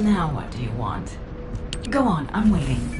Now what do you want? Go on, I'm waiting.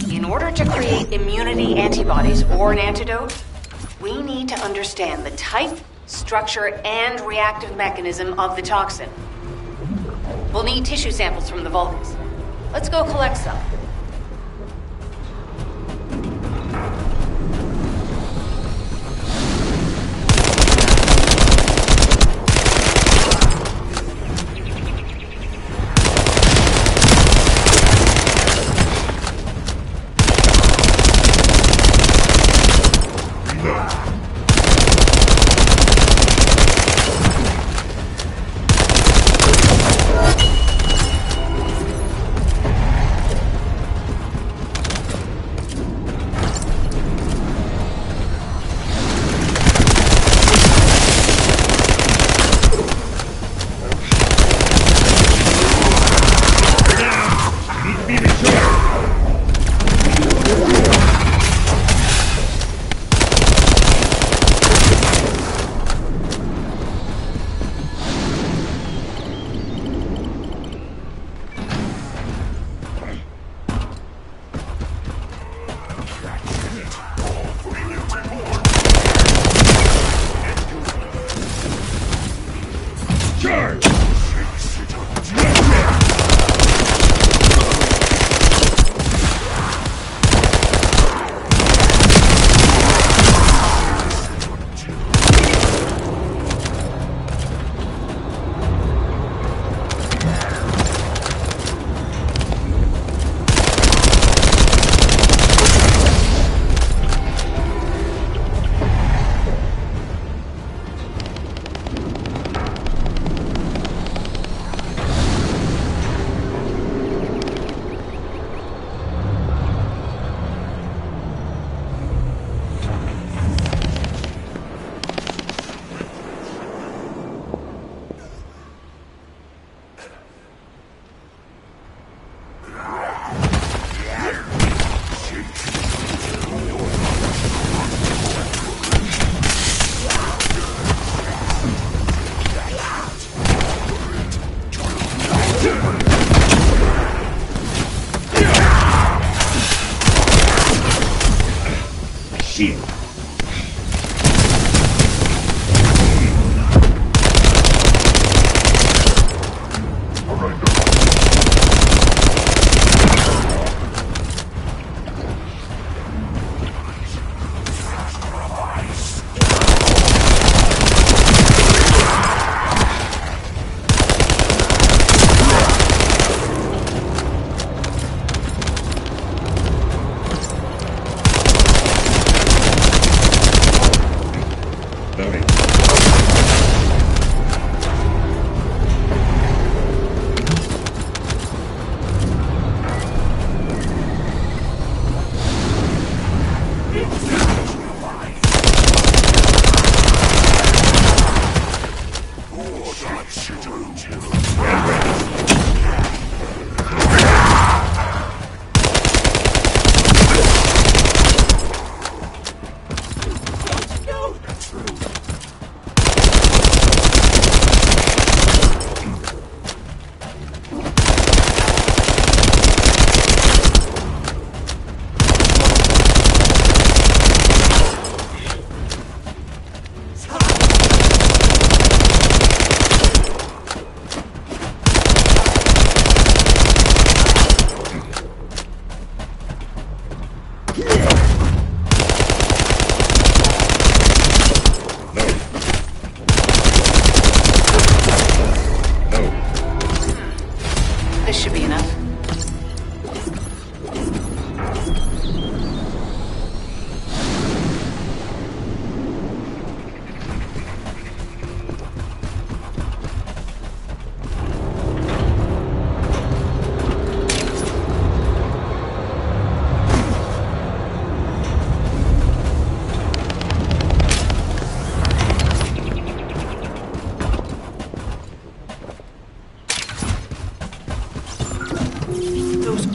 In order to create immunity antibodies or an antidote, we need to understand the type, structure, and reactive mechanism of the toxin. We'll need tissue samples from the Vulcans. Let's go collect some.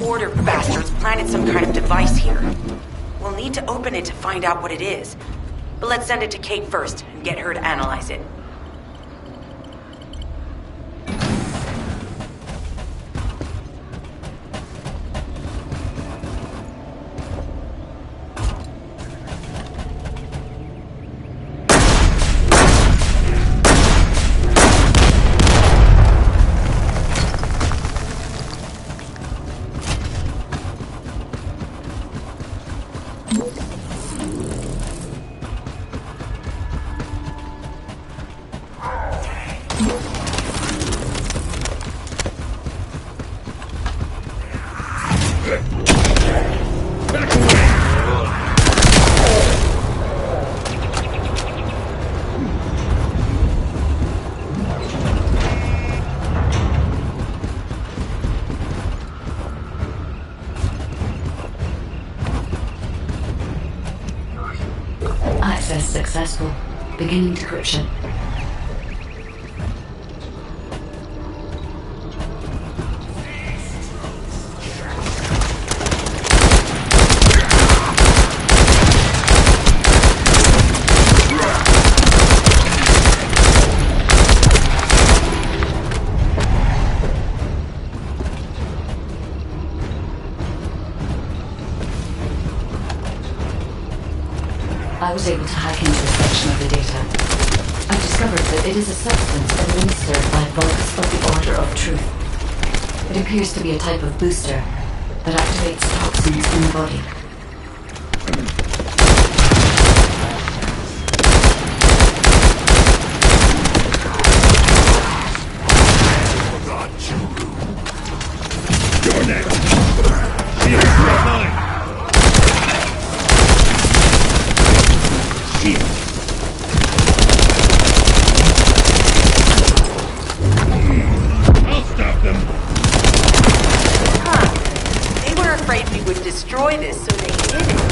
Order bastards planted some kind of device here. We'll need to open it to find out what it is. But let's send it to Kate first and get her to analyze it. Access successful. Beginning decryption. I was able to hack into a section of the data. I discovered that it is a substance administered by It appears to be a type of booster that activates toxins in the body. You're next. Shield, you're mine. Shield. I'll stop them. They were afraid we would destroy this, so they didn't.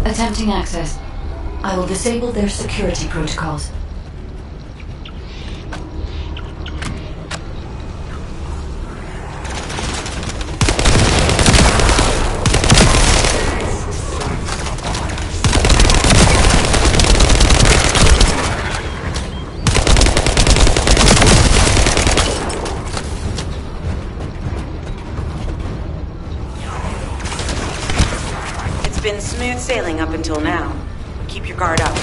Attempting access. I will disable their security protocols. It's been smooth sailing up until now. Keep your guard up.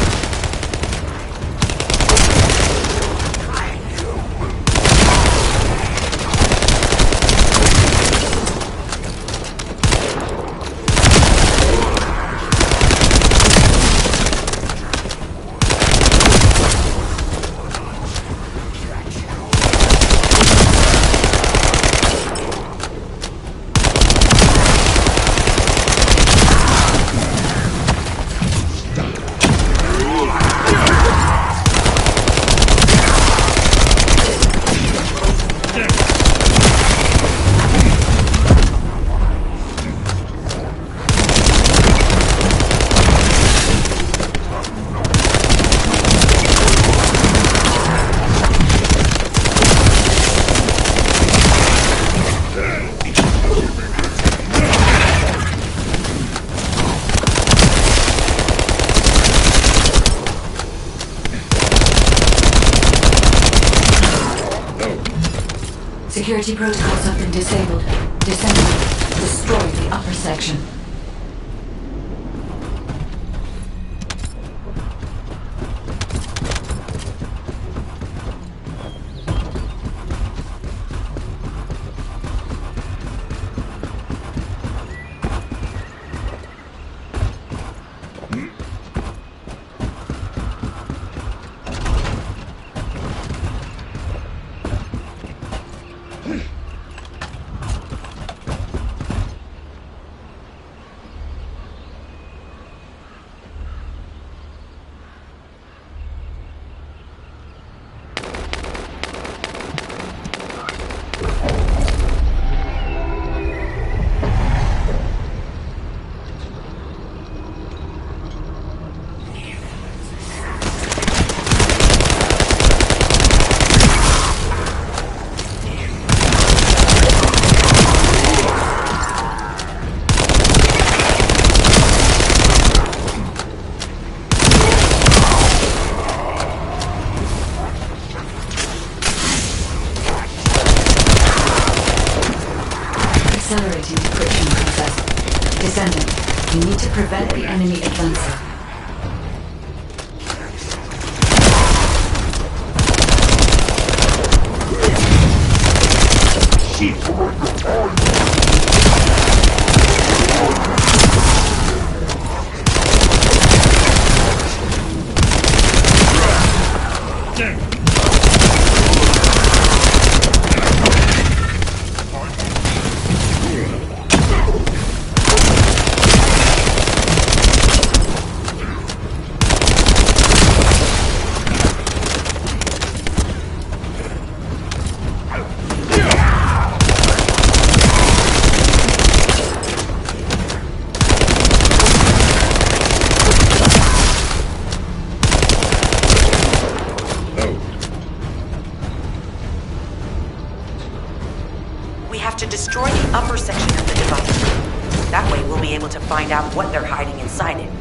Security protocols have been disabled. Descendants, destroy the upper section. Accelerating decryption process. Descendant, you need to prevent the enemy advancing. We have to destroy the upper section of the device. That way we'll be able to find out what they're hiding inside it.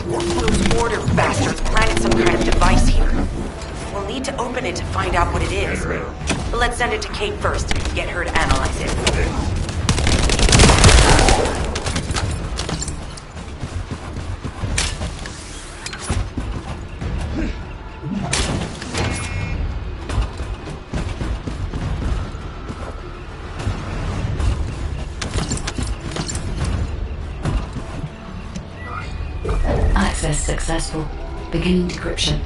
Those order bastards planted some kind of device here. We'll need to open it to find out what it is. But let's send it to Kate first and get her to analyze it. Access successful. Beginning decryption.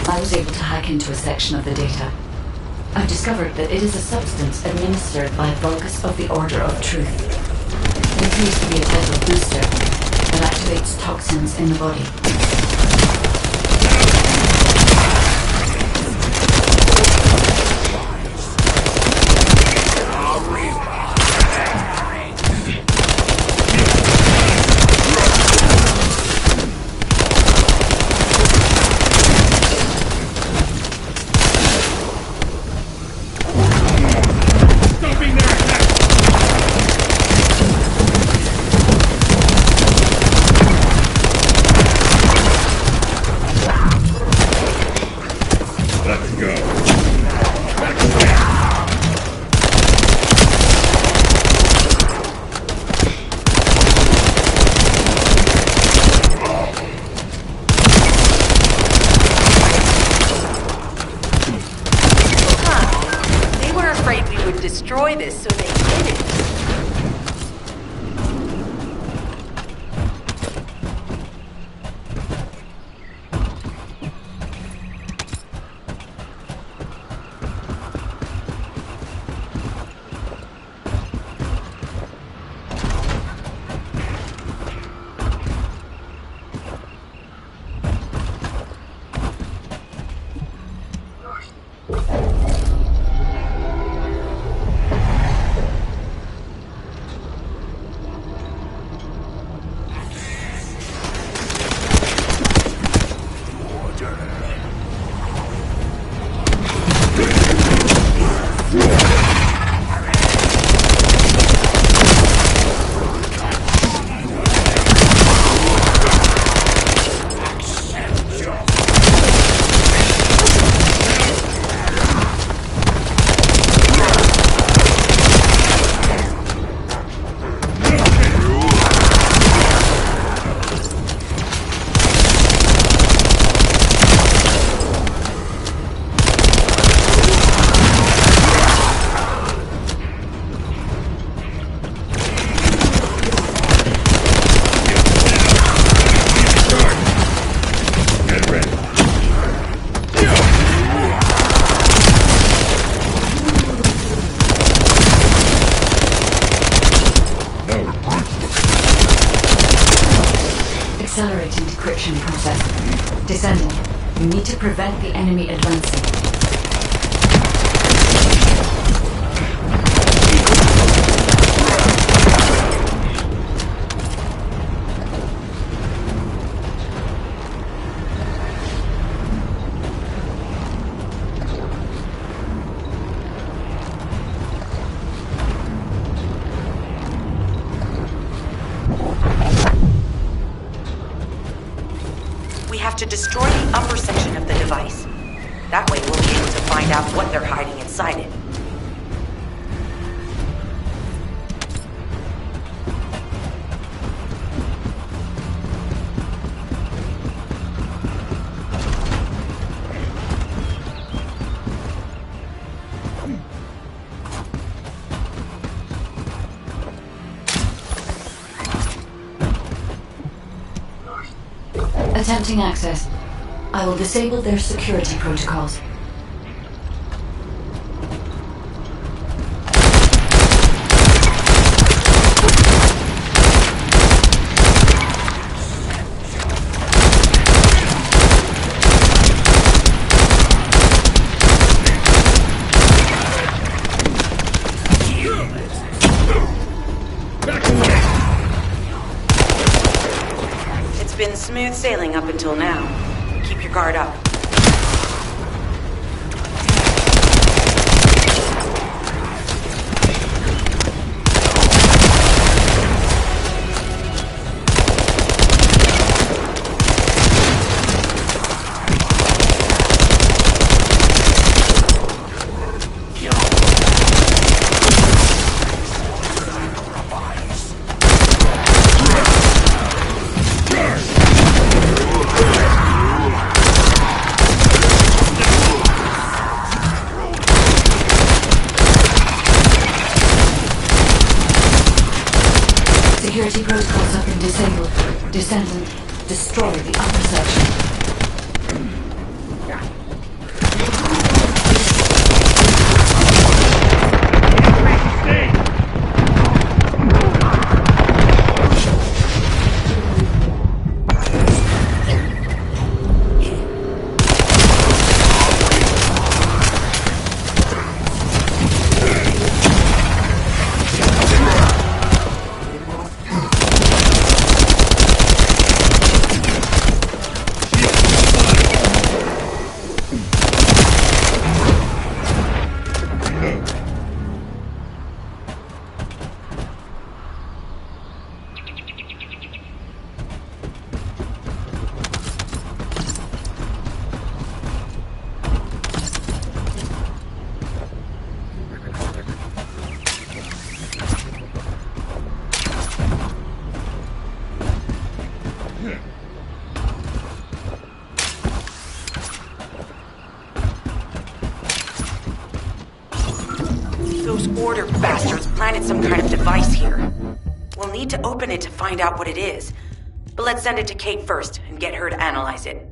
I was able to hack into a section of the data. I've discovered that it is a substance administered by Vulgus of the Order of Truth. It appears to be a type of booster that activates toxins in the body. Destroy this, so they did it. Accelerating decryption process. Descendant, you need to prevent the enemy advancing. We have to destroy the upper section of the device. That way we'll be able to find out what they're hiding inside it. Attempting access. I will disable their security protocols. It's been smooth sailing up until now. Keep your guard up. Security protocols have been disabled. Descendant, destroy the upper section. Those Order bastards planted some kind of device here. We'll need to open it to find out what it is. But let's send it to Kate first and get her to analyze it.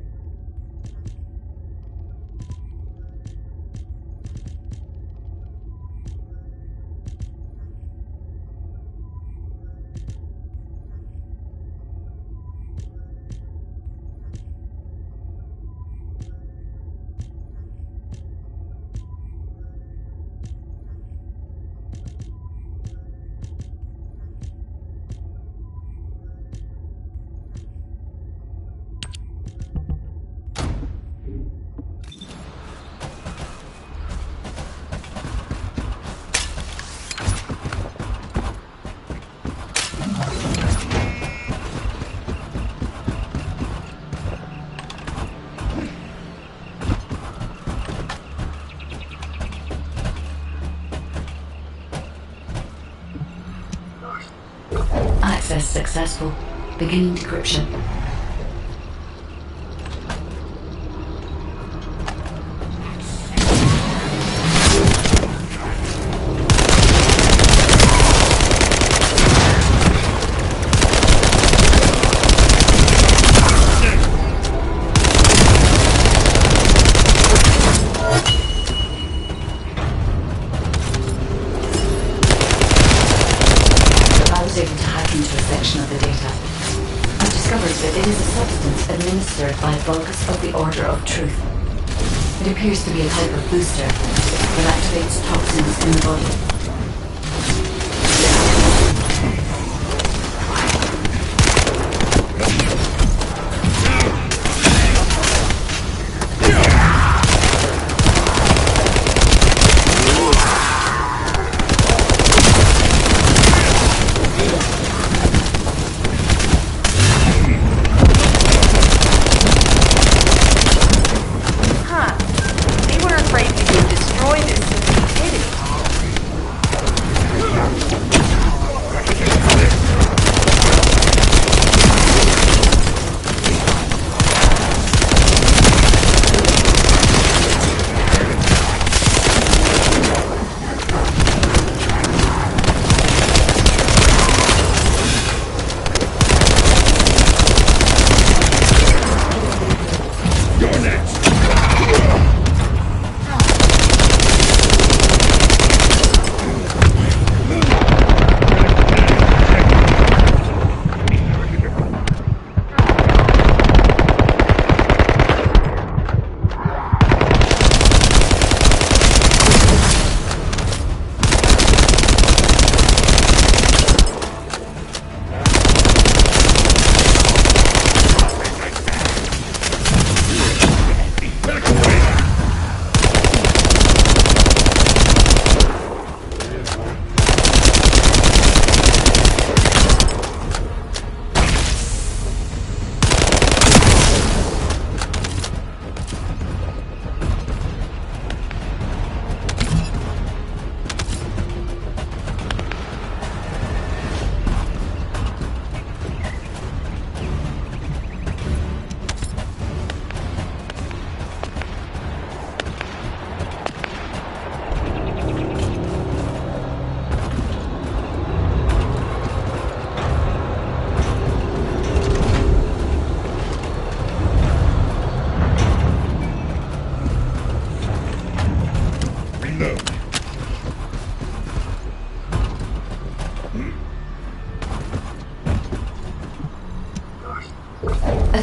Access successful. Beginning decryption. Administered by Vulgus of the Order of Truth. It appears to be a type of booster that activates toxins in the body.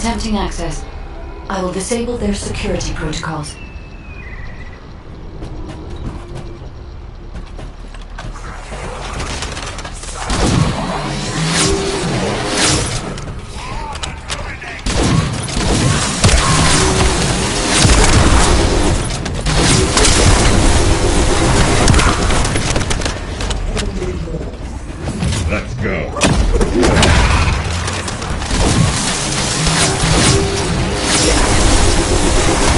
Attempting access. I will disable their security protocols. Let's go.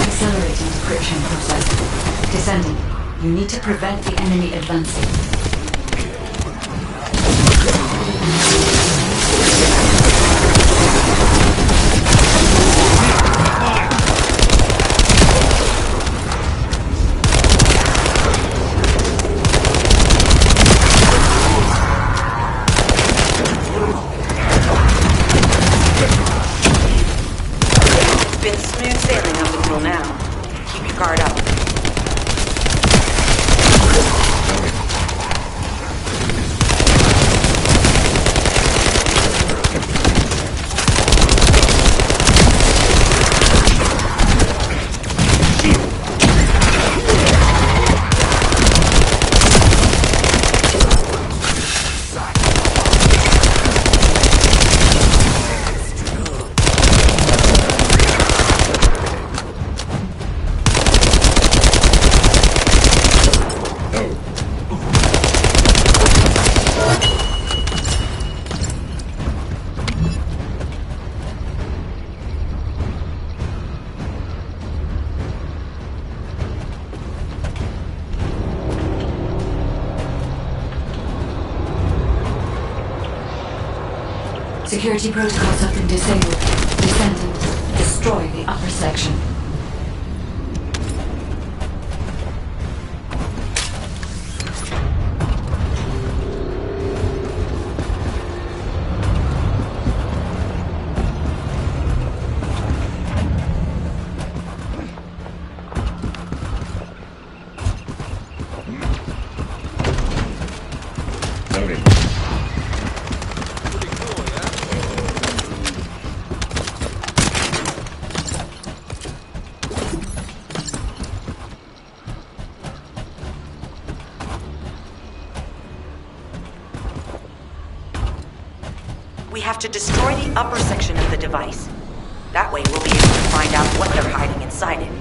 Accelerating decryption process. Descending. You need to prevent the enemy advancing. Been smooth sailing up until now. Keep your guard up. Security protocols have been disabled. Descendants, destroy the upper section. Loading. We have to destroy the upper section of the device. That way we'll be able to find out what they're hiding inside it.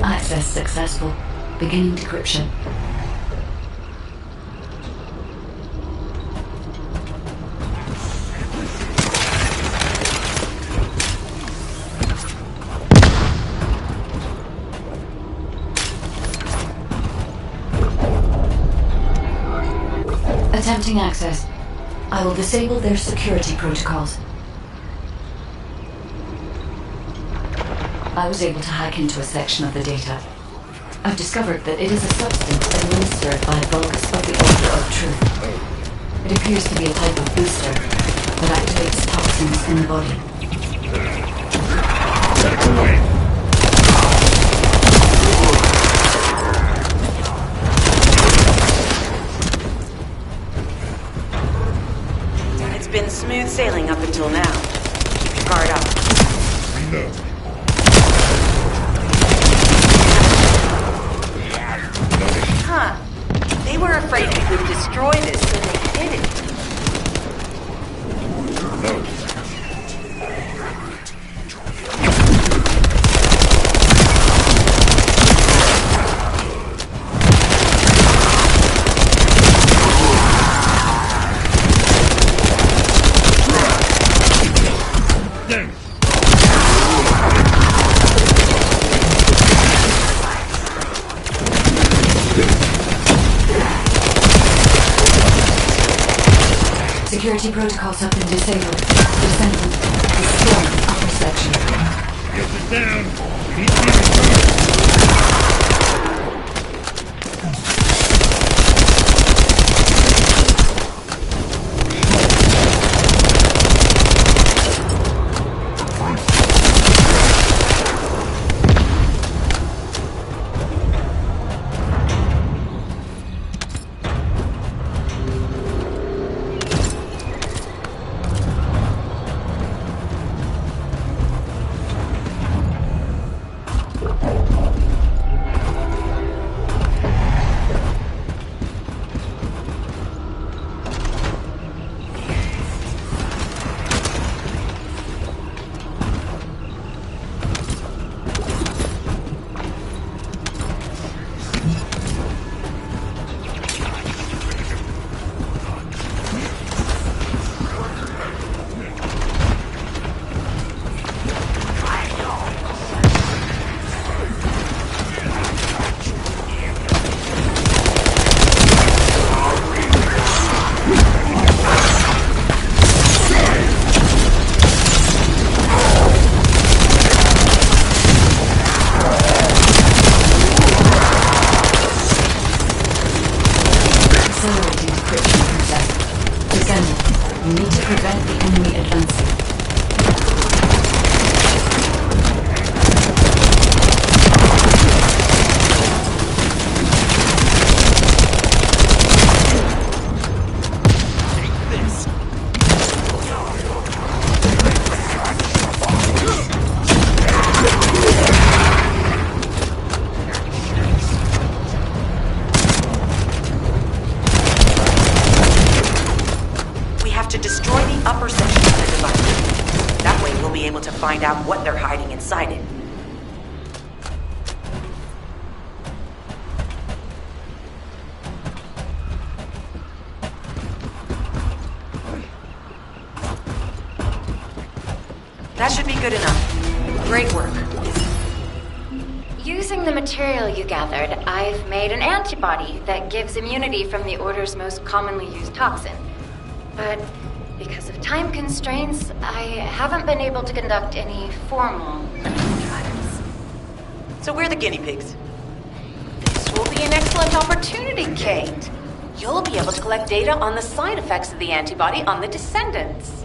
Access successful. Beginning decryption. Attempting access. I will disable their security protocols. I was able to hack into a section of the data. I've discovered that it is a substance administered by Vulgus of the Order of Truth. It appears to be a type of booster that activates toxins in the body. Back away. It's been smooth sailing up until now. Keep your guard up. Reload. Huh. They were afraid we would destroy this, so they hid it. Load. Security protocols have been disabled. Descendant is still in the upper section. Get it down. We need to be control. Accelerating decryption process. Descendant, you need to prevent the enemy advancing. We have to destroy the upper section of the device. That way we'll be able to find out what they're hiding inside it. That should be good enough. Great work. Using the material you gathered, I've made an antibody that gives immunity from the Order's most commonly used toxin. But because of time constraints, I haven't been able to conduct any formal clinical trials. So we're the guinea pigs. This will be an excellent opportunity, Kate. You'll be able to collect data on the side effects of the antibody on the Descendants.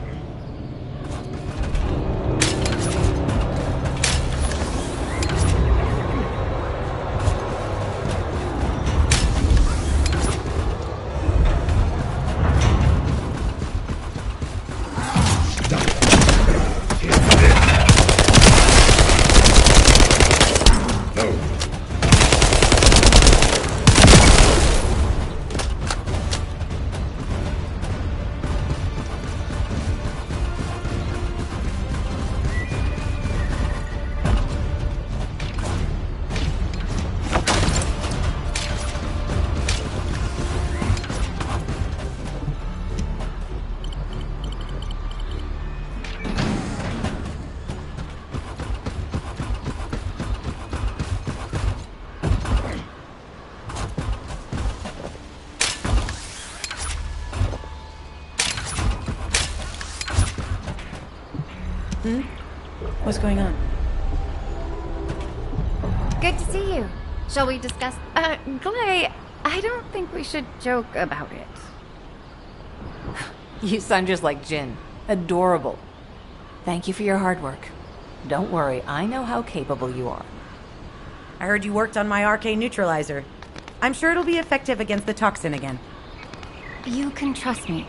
No. What's going on? Good to see you. Shall we discuss? Clay, I don't think we should joke about it. You sound just like Jin. Adorable. Thank you for your hard work. Don't worry, I know how capable you are. I heard you worked on my arcane neutralizer. I'm sure it'll be effective against the toxin again. You can trust me.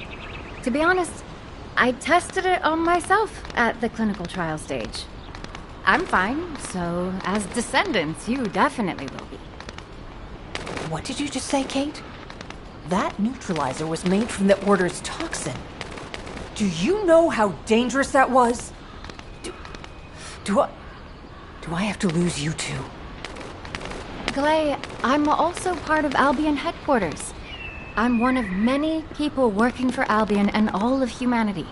To be honest, I tested it on myself at the clinical trial stage. I'm fine, so as Descendants, you definitely will be. What did you just say, Kate? That neutralizer was made from the Order's toxin. Do you know how dangerous that was? Do I have to lose you too? Clay, I'm also part of Albion headquarters. I'm one of many people working for Albion and all of humanity.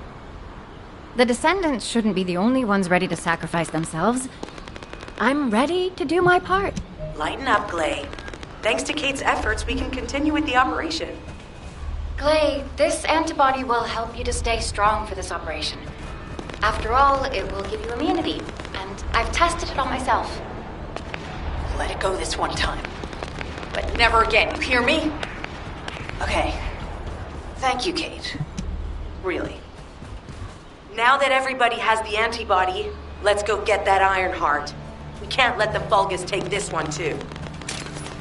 The Descendants shouldn't be the only ones ready to sacrifice themselves. I'm ready to do my part. Lighten up, Glay. Thanks to Kate's efforts, we can continue with the operation. Clay, this antibody will help you to stay strong for this operation. After all, it will give you immunity, and I've tested it on myself. Let it go this one time. But never again, you hear me? Okay. Thank you, Kate. Really. Now that everybody has the antibody, let's go get that Iron Heart. We can't let the Vulgus take this one, too.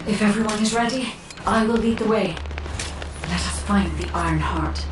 If everyone is ready, I will lead the way. Let us find the Iron Heart.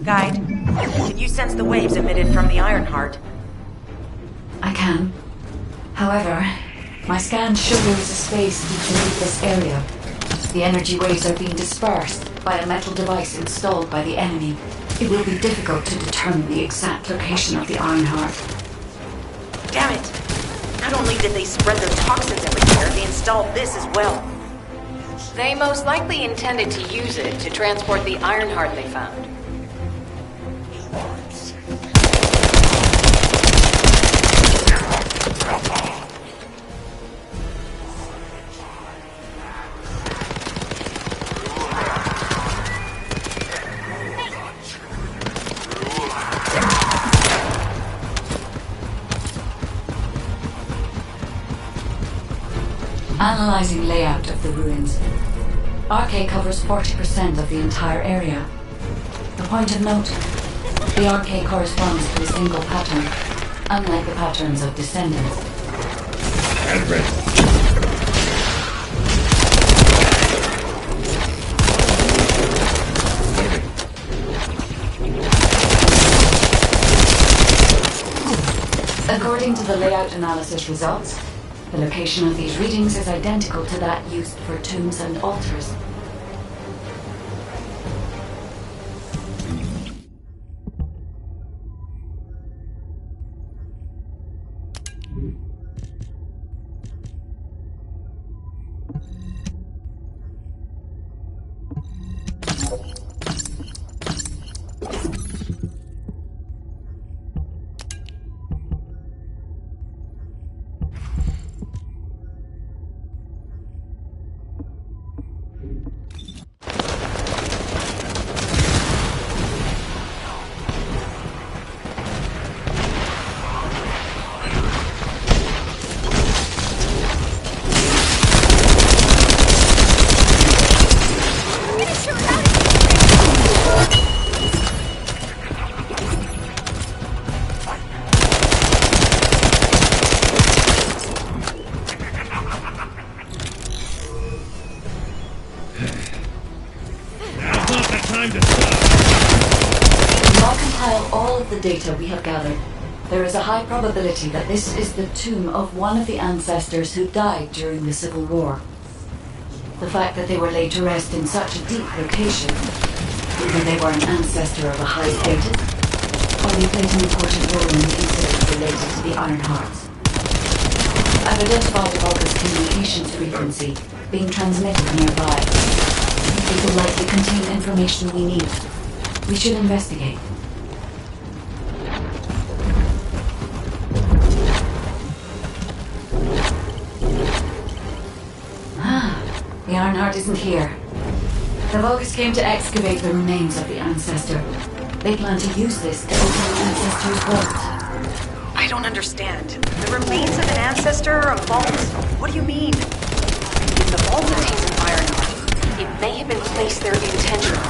Guide, can you sense the waves emitted from the Iron Heart? I can. However, my scans show there is a space deep beneath this area. The energy waves are being dispersed by a metal device installed by the enemy. It will be difficult to determine the exact location of the Iron Heart. Damn it! Not only did they spread their toxins everywhere, they installed this as well. They most likely intended to use it to transport the Iron Heart they found. Analyzing layout of the ruins. RK covers 40% of the entire area. The point of note, the RK corresponds to a single pattern, unlike the patterns of Descendants. And ready. According to the layout analysis results, the location of these readings is identical to that used for tombs and altars. Data we have gathered, there is a high probability that this is the tomb of one of the ancestors who died during the Civil War. The fact that they were laid to rest in such a deep location, either they were an ancestor of a high status, or they played an important role in the incident related to the Iron Hearts. identified the Vulgus communications frequency being transmitted nearby. It will likely contain information we need. We should investigate. The Ironheart isn't here. The Vulgus came to excavate the remains of the Ancestor. They plan to use this to open the Ancestor's vault. I don't understand. The remains of an ancestor, a vault? What do you mean? If the vault contains an Ironheart, it may have been placed there intentionally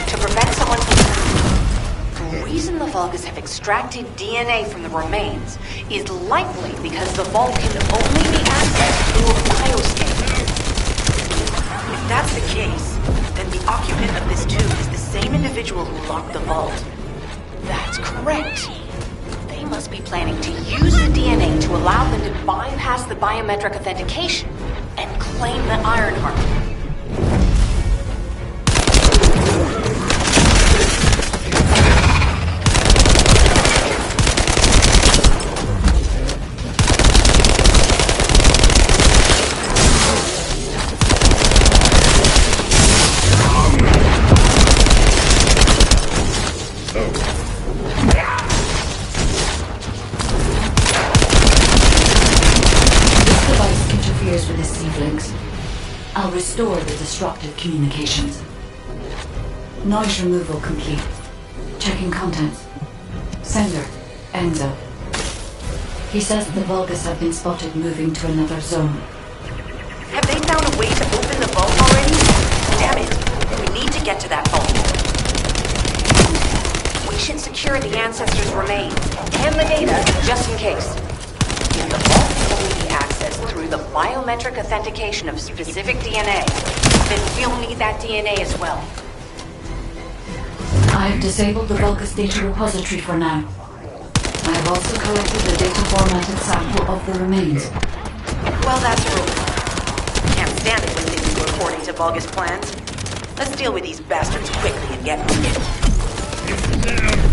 to prevent someone from... The reason the Vulgus have extracted DNA from the remains is likely because the vault can only be accessed through a bioscape. If that's the case, then the occupant of this tomb is the same individual who locked the vault. That's correct. They must be planning to use the DNA to allow them to bypass the biometric authentication and claim the Ironheart. I'll restore the destructive communications. Noise removal complete. Checking contents. Sender, Enzo. He says the Vulgus have been spotted moving to another zone. Have they found a way to open the vault already? Damn it! We need to get to that vault. We should secure the Ancestor's remains and the data just in case. If the vault can only be accessed through the biometric authentication of specific DNA, then we'll need that DNA as well. I have disabled the Vulgus data repository for now. I have also collected the data formatted sample of the remains. Well, that's a relief. Can't stand it when things go according to Vulgus plans. Let's deal with these bastards quickly and get moving. Down.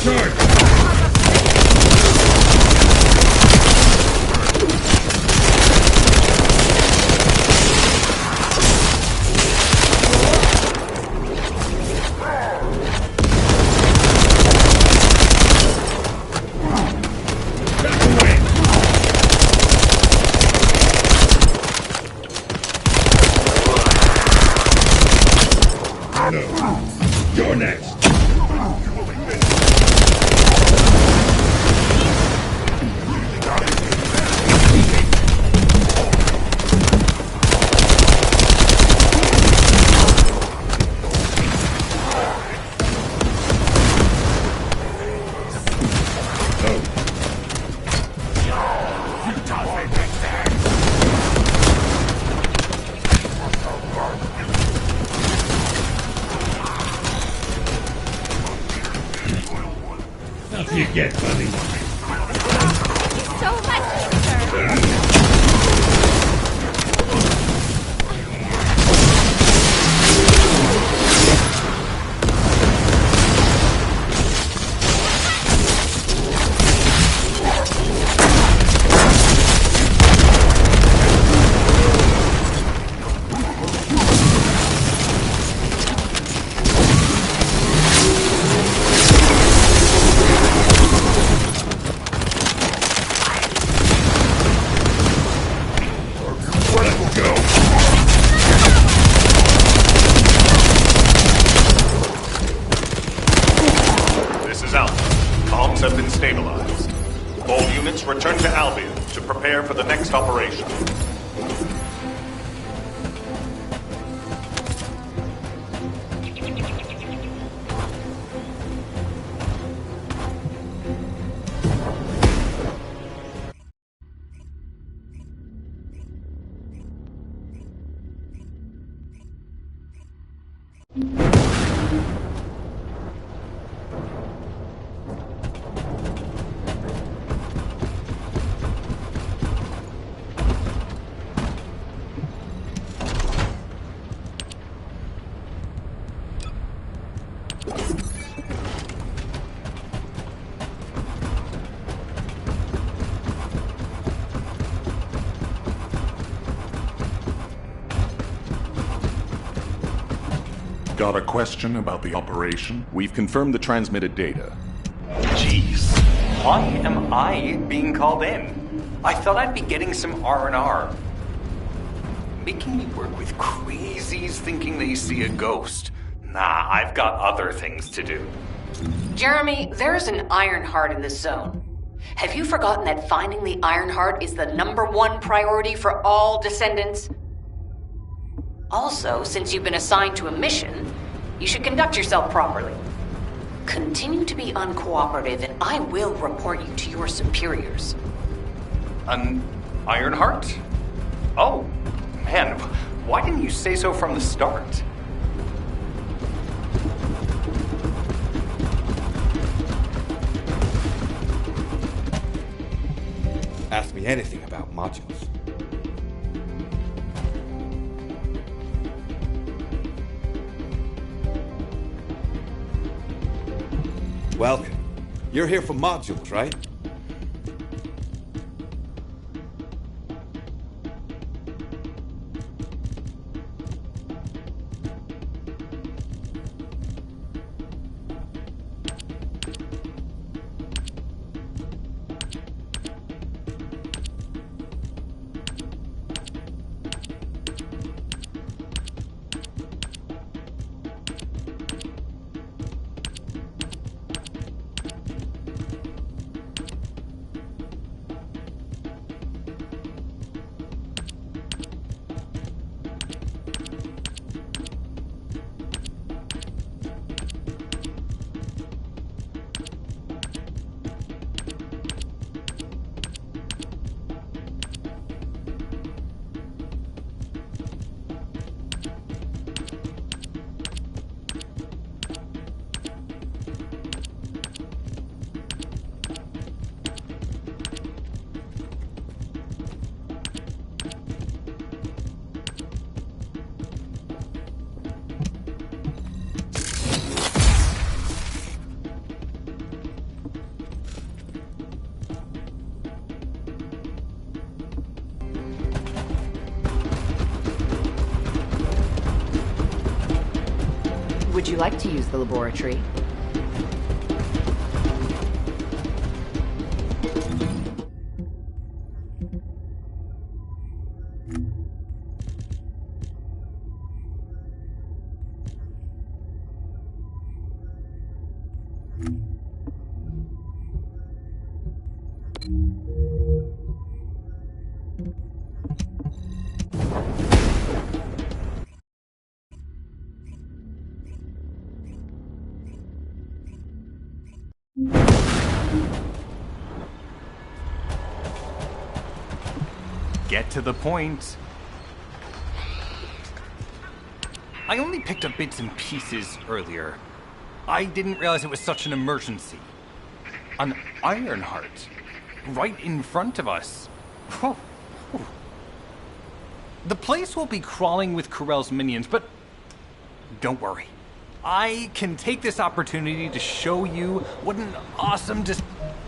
Charge! Back away! No. You're next. How do you get, buddy? So much, sir. Let's go. This is Alpha. Comms have been stabilized. All units return to Albion to prepare for the next operation. Got a question about the operation? We've confirmed the transmitted data. Jeez, why am I being called in? I thought I'd be getting some R&R. Making me work with crazies thinking they see a ghost. Nah, I've got other things to do. Jeremy, there's an Iron Heart in this zone. Have you forgotten that finding the Iron Heart is the #1 priority for all Descendants? Also, since you've been assigned to a mission, you should conduct yourself properly. Continue to be uncooperative and I will report you to your superiors. An Ironheart? Oh, man, why didn't you say so from the start? Ask me anything about modules. Welcome. You're here for modules, right? Would you like to use the laboratory? Get to the point. I only picked up bits and pieces earlier. I didn't realize it was such an emergency. An Ironheart. Right in front of us. Whew. The place will be crawling with Corell's minions, but don't worry. I can take this opportunity to show you what an awesome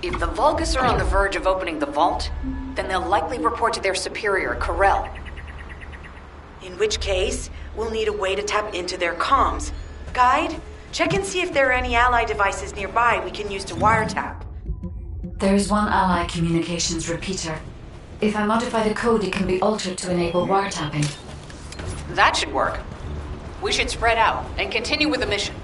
If the Vulgus are on the verge of opening the vault, then they'll likely report to their superior, Corell. In which case, we'll need a way to tap into their comms. Guide, check and see if there are any ally devices nearby we can use to wiretap. There is one ally communications repeater. If I modify the code, it can be altered to enable wiretapping. That should work. We should spread out and continue with the mission.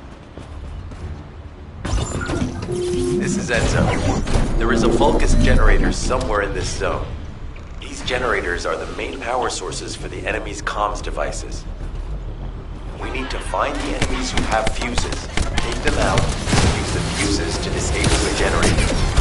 This is Enzo. There is a Vulgus generator somewhere in this zone. These generators are the main power sources for the enemy's comms devices. We need to find the enemies who have fuses, take them out, and use the fuses to disable the generator.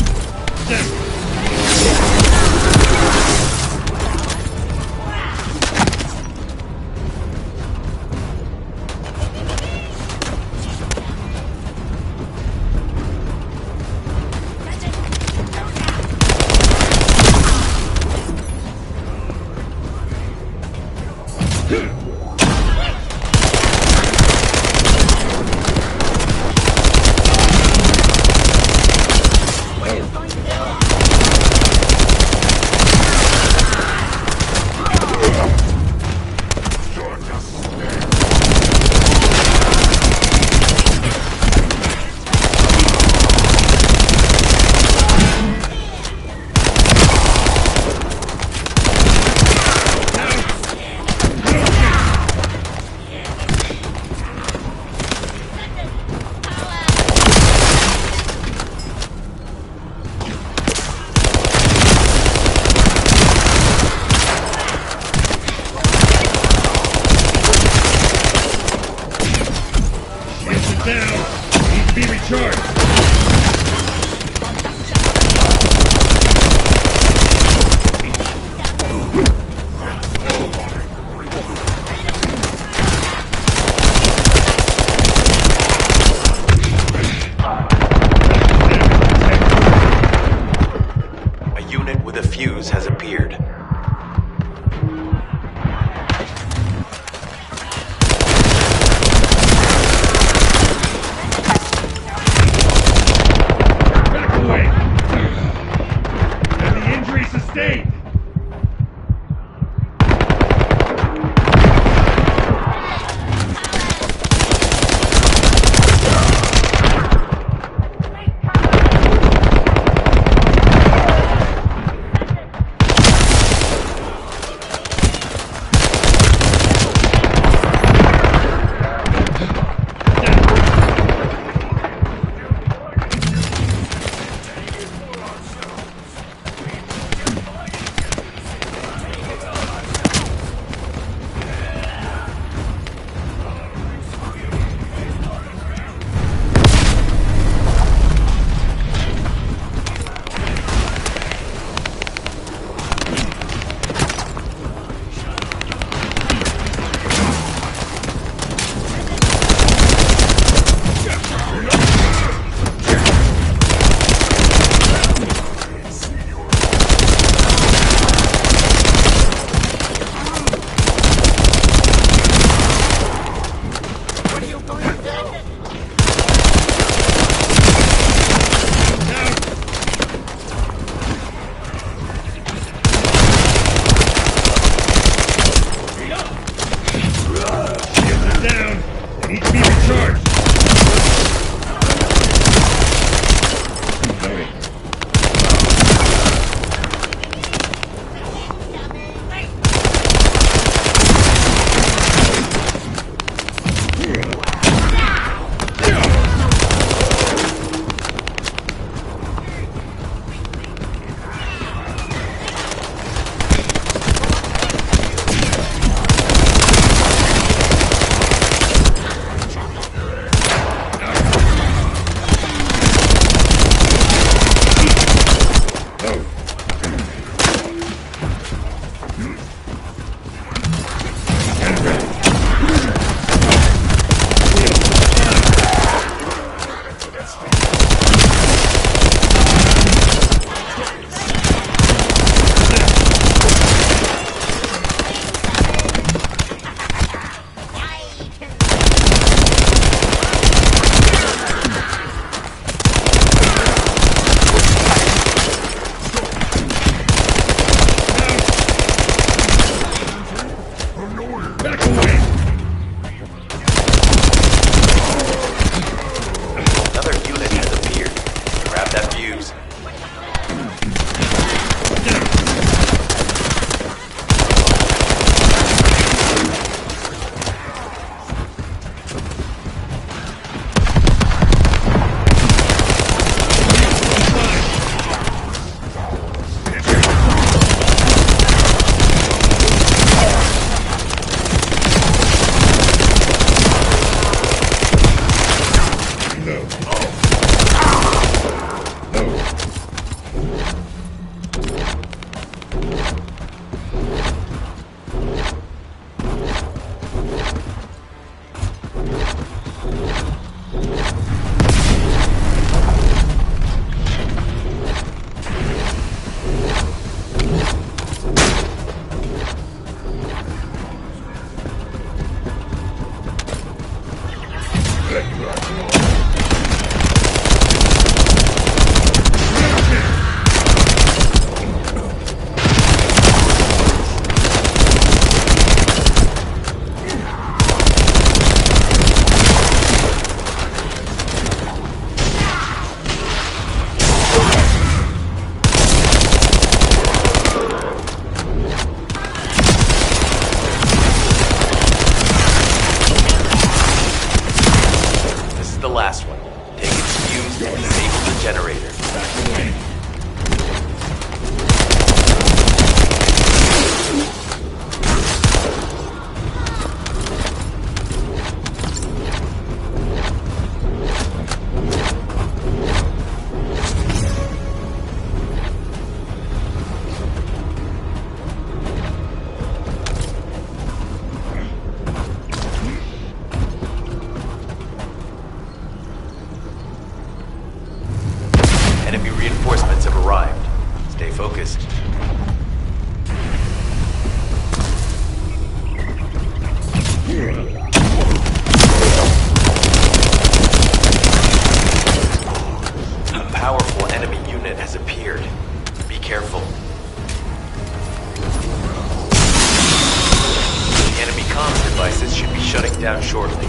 down shortly.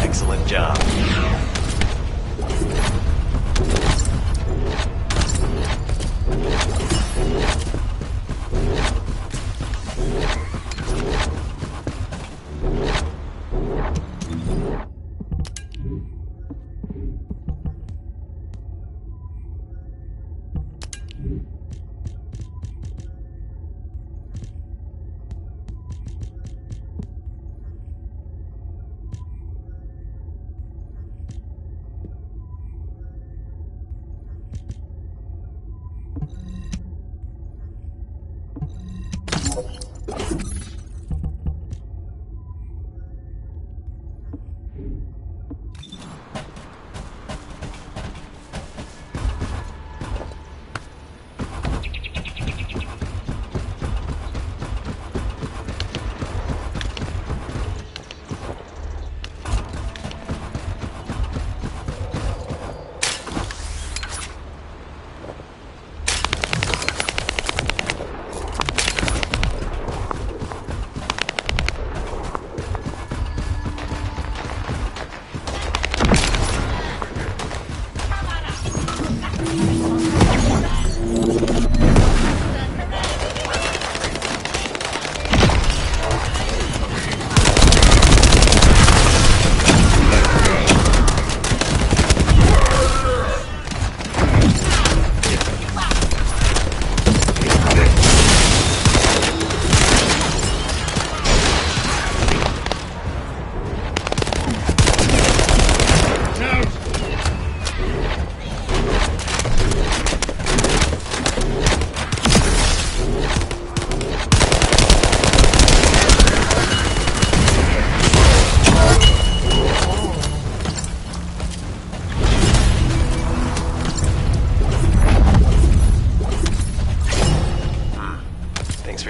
Excellent job.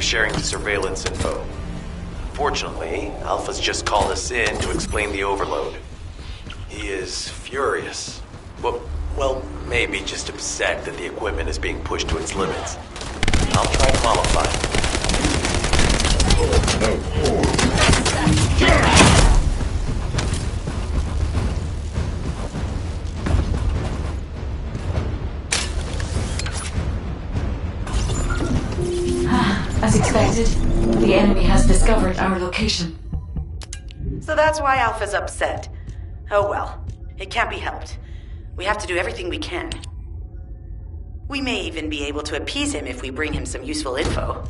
sharing the surveillance info. Fortunately, Alpha's just called us in to explain the overload. He is furious. Well, maybe just upset that the equipment is being pushed to its limits. I'll try to mollify As expected, the enemy has discovered our location. So that's why Alpha's upset. Oh well, it can't be helped. We have to do everything we can. We may even be able to appease him if we bring him some useful info.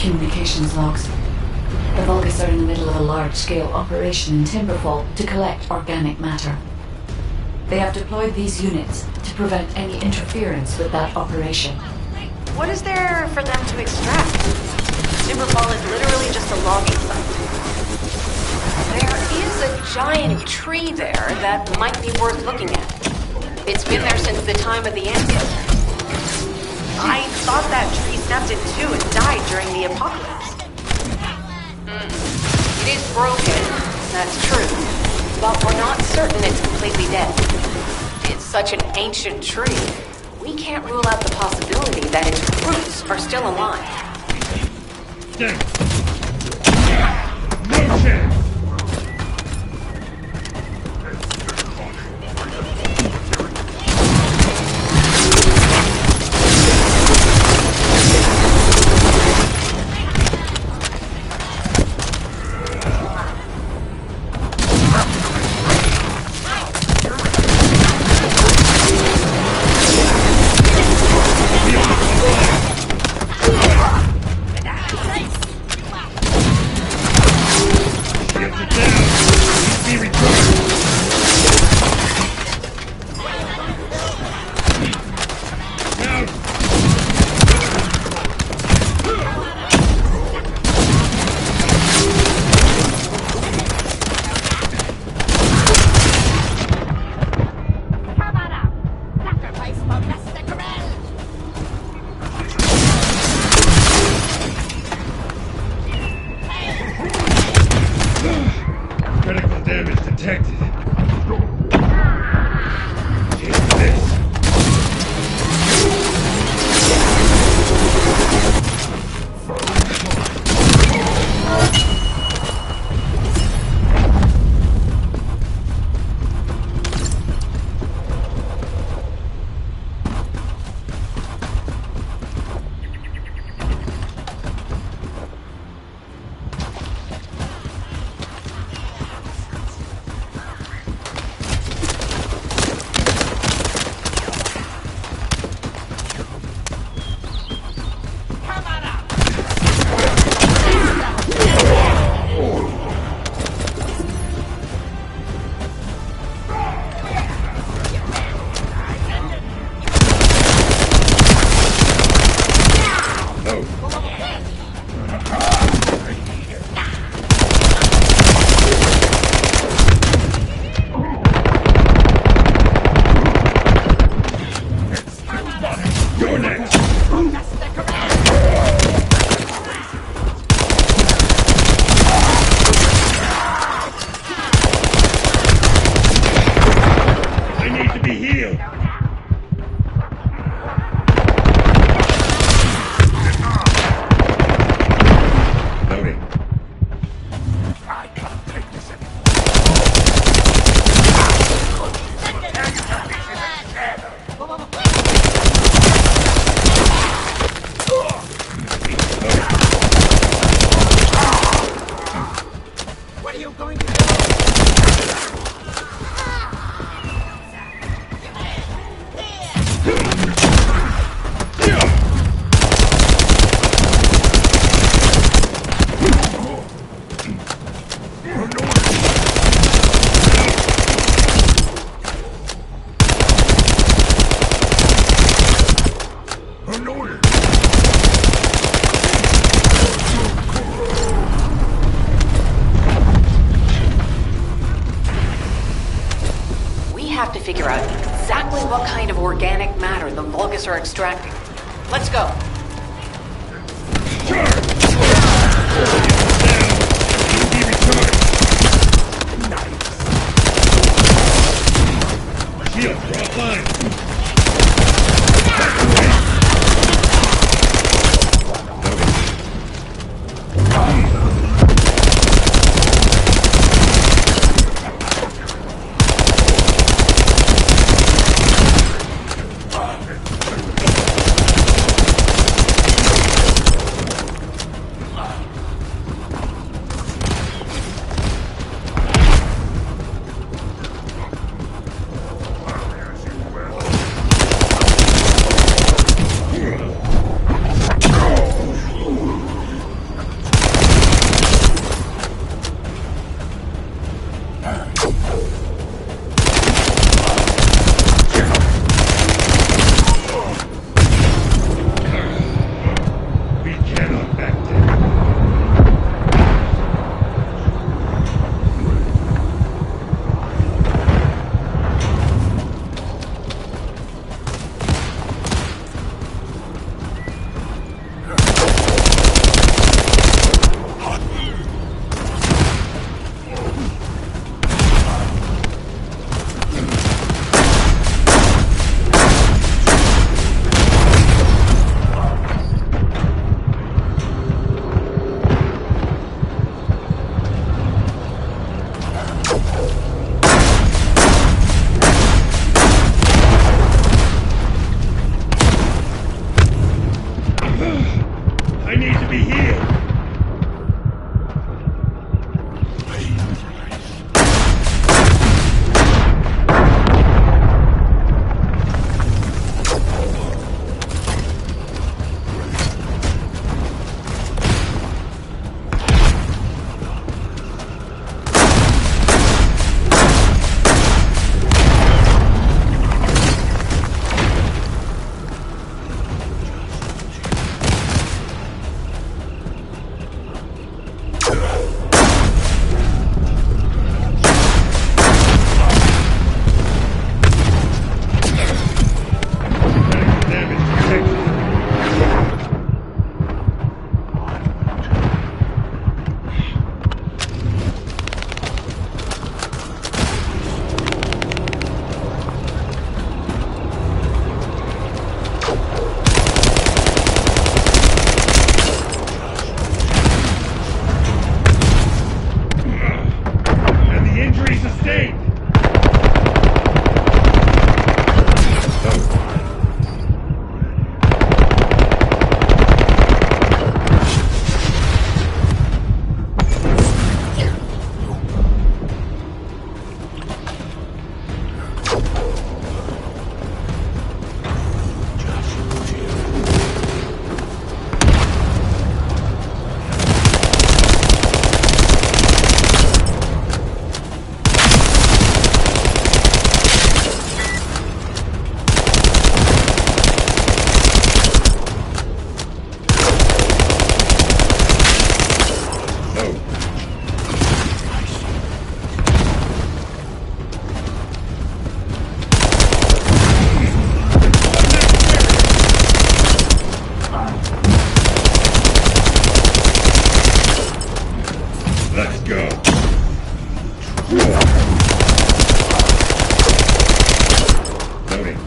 Communications logs. The Vulgus are in the middle of a large-scale operation in Timberfall to collect organic matter. They have deployed these units to prevent any interference with that operation. What is there for them to extract? Timberfall is literally just a logging site. There is a giant tree there that might be worth looking at. It's been there since the time of the Amphib. I thought that tree snapped in two and died during the apocalypse. It is broken, that's true, but we're not certain it's completely dead. It's such an ancient tree, we can't rule out the possibility that its roots are still alive. Damn. No chance! figure out exactly what kind of organic matter the Vulgus are extracting. Let's go. Shield, offline. I need to be healed. Let's go. Loading.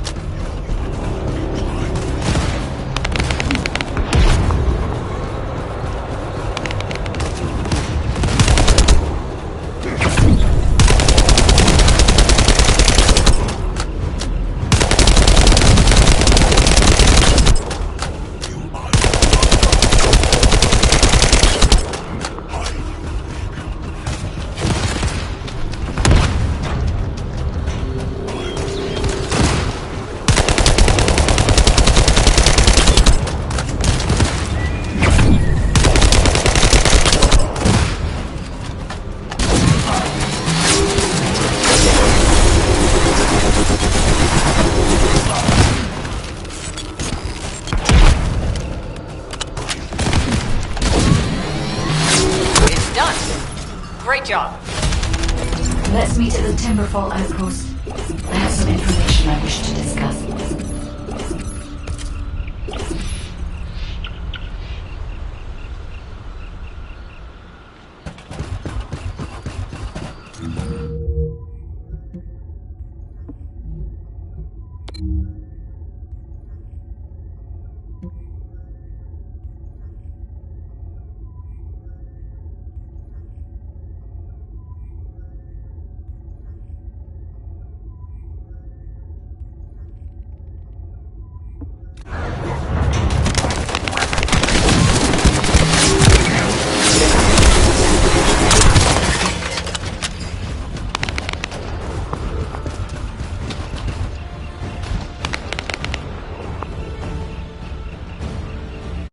Great job. Let's meet at the Timberfall outpost. I have some some information I wish to discuss.